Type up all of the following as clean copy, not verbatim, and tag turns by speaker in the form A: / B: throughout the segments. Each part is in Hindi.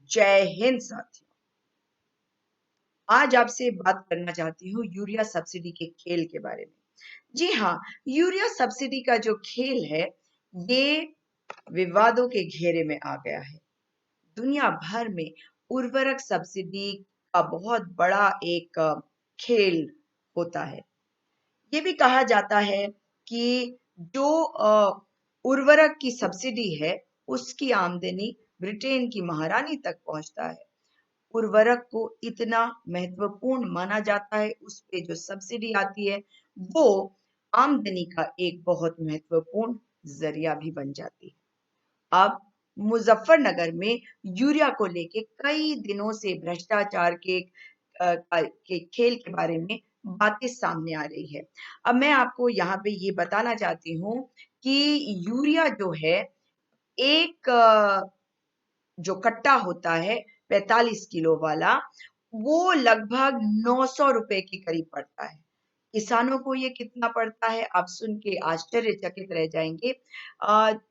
A: जय हिंद साथियों। आज आपसे बात करना चाहती हूँ यूरिया सब्सिडी के खेल के बारे में। जी हाँ, यूरिया सब्सिडी का जो खेल है, ये विवादों के घेरे में आ गया है। दुनिया भर में उर्वरक सब्सिडी का बहुत बड़ा एक खेल होता है। ये भी कहा जाता है कि जो उर्वरक की सब्सिडी है, उसकी आमदनी ब्रिटेन की महारानी तक पहुंचता है। उर्वरक को इतना महत्वपूर्ण माना जाता है, उस पे जो सब्सिडी आती है, वो आमदनी का एक बहुत महत्वपूर्ण जरिया भी बन जाती है। अब मुजफ्फरनगर में यूरिया को लेके कई दिनों से भ्रष्टाचार के खेल के बारे में बातें सामने आ रही है। अब मैं आपको यहाँ पे ये बताना चाहती हूँ कि यूरिया जो है, एक जो कट्टा होता है 45 किलो वाला, वो लगभग 900 रुपए के करीब पड़ता है। किसानों को ये कितना पड़ता है, आप सुन के आश्चर्यचकित रह जाएंगे।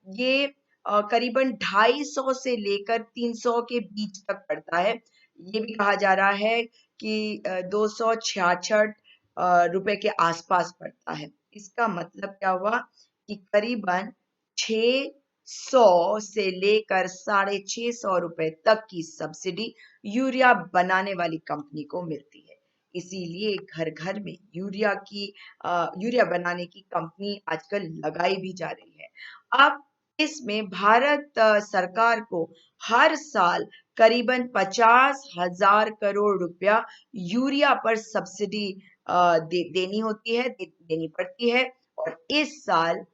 A: ये करीबन 250 से लेकर 300 के बीच तक पड़ता है। ये भी कहा जा रहा है कि 266 रुपए के आसपास पड़ता है। इसका मतलब क्या हुआ कि करीबन 600 से लेकर 650 रुपए तक की सब्सिडी यूरिया बनाने वाली कंपनी को मिलती है। इसीलिए घर घर में यूरिया बनाने की कंपनी आजकल लगाई भी जा रही है। अब इसमें भारत सरकार को हर साल करीबन 50,000 करोड़ रुपया यूरिया पर सब्सिडी देनी होती है, देनी पड़ती है। और इस साल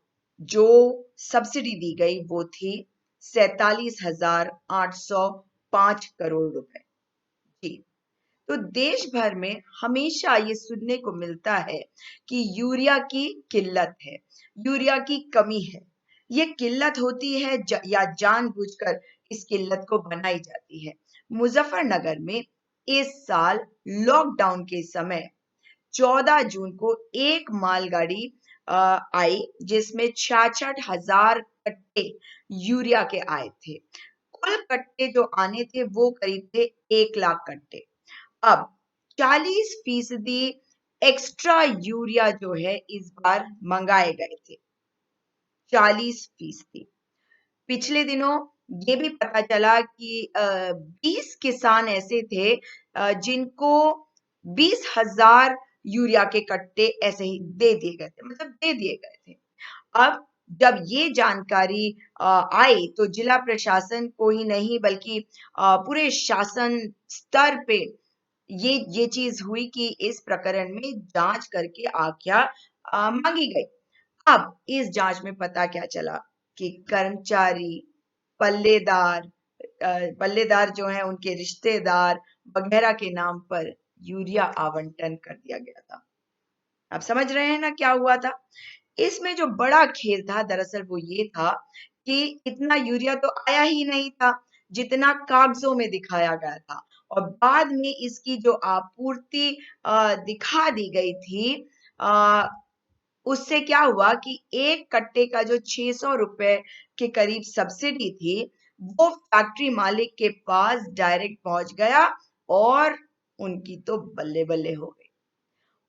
A: जो सब्सिडी दी गई वो थी 47,805 करोड़ रुपए। जी। तो देश भर में हमेशा ये सुनने को मिलता है कि यूरिया की किल्लत है, यूरिया की कमी है। ये किल्लत होती है या जानबूझकर इस किल्लत को बनाई जाती है। मुजफ्फरनगर में इस साल लॉकडाउन के समय 14 जून को एक मालगाड़ी आई, जिसमें 66,000 कट्टे यूरिया के आए थे। कुल कट्टे जो आने थे वो करीब थे 1 लाख कट्टे। अब 40% एक्स्ट्रा यूरिया जो है इस बार मंगाए गए थे। 40%। पिछले दिनों ये भी पता चला कि 20 किसान ऐसे थे जिनको 20,000 यूरिया के कट्टे ऐसे ही दे दिए गए थे, मतलब दे दिए गए थे। अब जब ये जानकारी आई तो जिला प्रशासन को ही नहीं बल्कि पूरे शासन स्तर पे ये चीज हुई कि इस प्रकरण में जांच करके आज्ञा मांगी गई। अब इस जांच में पता क्या चला कि कर्मचारी, पल्लेदार पल्लेदार जो हैं उनके रिश्तेदार वगैरह के नाम पर यूरिया आवंटन कर दिया गया था। आप समझ रहे हैं ना क्या हुआ था? इसमें जो बड़ा खेल था दरअसल वो ये था कि इतना यूरिया तो आया ही नहीं था जितना कागजों में दिखाया गया था। और बाद में इसकी जो आपूर्ति दिखा दी गई थी, अ, उससे क्या हुआ कि एक कट्टे का जो 600 रुपए के करीब सब्सिडी थी, वो फैक्ट्री मालिक के पास डायरेक्ट पहुंच गया और उनकी तो बल्ले बल्ले हो गई।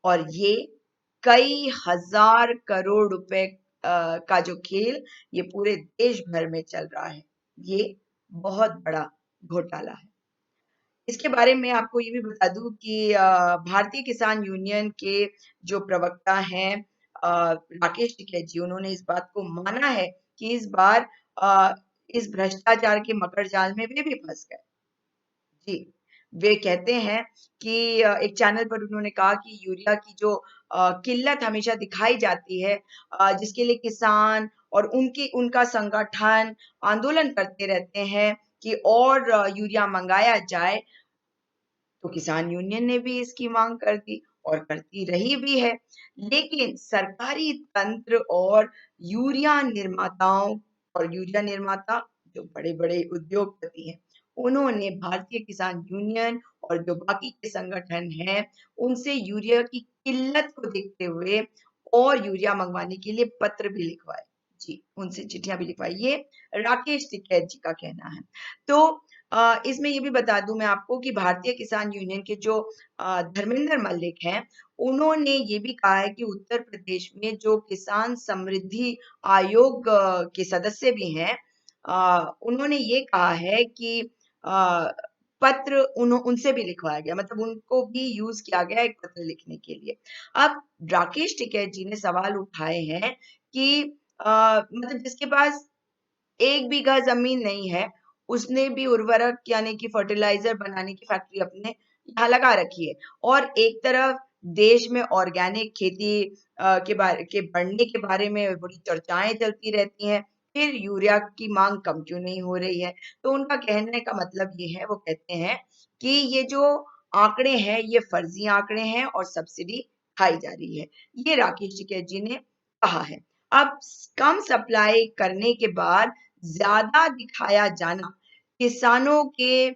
A: और ये कई हजार करोड़ रुपए का जो खेल ये पूरे देश भर में चल रहा है, ये बहुत बड़ा घोटाला है। इसके बारे में आपको ये भी बता दूं कि भारतीय किसान यूनियन के जो प्रवक्ता हैं राकेश टिकैत जी, उन्होंने इस बात को माना है कि इस बार इस भ्रष्टाचार के मकर जाल में वे भी फंस गए। जी, वे कहते हैं कि एक चैनल पर उन्होंने कहा कि यूरिया की जो किल्लत हमेशा दिखाई जाती है, जिसके लिए किसान और उनका संगठन आंदोलन करते रहते हैं कि और यूरिया मंगाया जाए। तो किसान यूनियन ने भी इसकी मांग कर दी और करती रही भी है। लेकिन सरकारी तंत्र और यूरिया निर्माता जो बड़े-बड़े उद्योगपति हैं, उन्होंने भारतीय किसान यूनियन और जो बाकी के संगठन हैं, उनसे यूरिया की किल्लत को देखते हुए और यूरिया मंगवाने के लिए पत्र भी लिखवाए। जी, उनसे चिट्ठियाँ भी लिखवाई। ये राकेश टिकैत जी का कहना है। तो इसमें ये भी बता दूं मैं आपको कि भारतीय किसान यूनियन के जो धर्मेंद्र मल्लिक हैं, उन्होंने ये भी कहा है कि उत्तर प्रदेश में जो किसान समृद्धि आयोग के सदस्य भी हैं, उन्होंने ये कहा है कि अ, पत्र उनसे भी लिखवाया गया, मतलब उनको भी यूज किया गया एक पत्र लिखने के लिए। अब राकेश टिकैत जी ने सवाल उठाए हैं कि मतलब जिसके पास 1 बीघा ज़मीन नहीं है, उसने भी उर्वरक यानी कि फर्टिलाइज़र बनाने की फैक्ट्री अपने यहाँ लगा रखी है, और एक तरफ देश में ऑर्गेनिक खेती के बढ़ने के बारे में बड़ी चर्चाएँ चलती रहती हैं, फिर यूरिया की माँग कम क्यों नहीं हो रही है? तो उनका कहने का मतलब ये है, वो कहते हैं कि ये जो आंकड़े हैं, ये फर्ज़ी आंकड़े हैं और सब्सिडी खाई जा रही है। ये राकेश टिकैत जी ने कहा है। अब कम सप्लाई करने के बाद ज़्यादा दिखाया जाना, किसानों के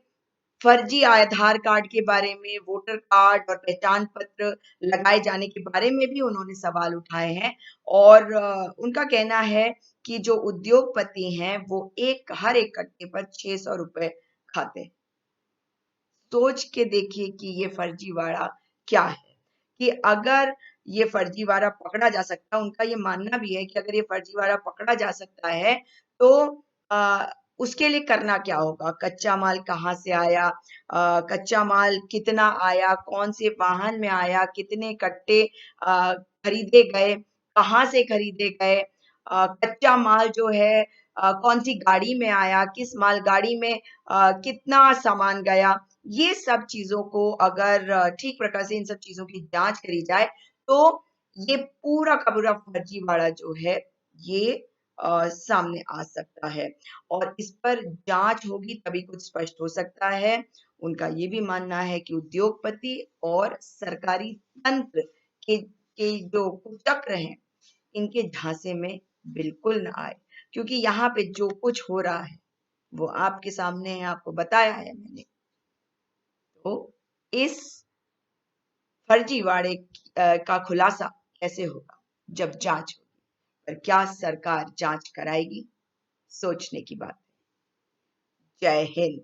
A: फर्जी आधार कार्ड के बारे में, वोटर कार्ड और पहचान पत्र लगाए जाने के बारे में भी उन्होंने सवाल उठाए हैं, और उनका कहना है कि जो उद्योगपति हैं, वो हर एक कट्टे पर ₹600 खाते हैं। सोच के देखिए कि ये फर्जीवाड़ा क्या है, कि अगर ये फर्जीवाड़ा पकड़ा जा सकता है, उनका ये मानना भी है कि अगर ये फर्जीवाड़ा पकड़ा जा सकता है, तो अ, उसके लिए करना क्या होगा? कच्चा माल कहाँ से आया? कच्चा माल कितना आया? कौन से वाहन में आया? कितने कट्टे खरीदे गए? कहाँ से खरीदे गए? कच्चा माल जो है कौन-सी गाड़ी में आया? किस मालगाड़ी में कितना सामान गया? ये सब चीज़ों को अगर ठीक प्रकार से इन सब चीज़ों की जाँच करी जाए, तो ये पूरा का पूरा फर्जीवाड़ा जो है, ये सामने आ सकता है, और इस पर जाँच होगी तभी कुछ स्पष्ट हो सकता है। उनका ये भी मानना है कि उद्योगपति और सरकारी तंत्र के जो कुचक्र हैं, इनके झांसे में बिल्कुल ना आए, क्योंकि यहाँ पे जो कुछ हो रहा है, वो आपके सामने है, आपको बताया है मैंने। तो इस फर्जीवाड़े का खुलासा कैसे होगा? जब जाँच होगी। पर क्या सरकार जाँच कराएगी? सोचने की बात है। जय हिंद।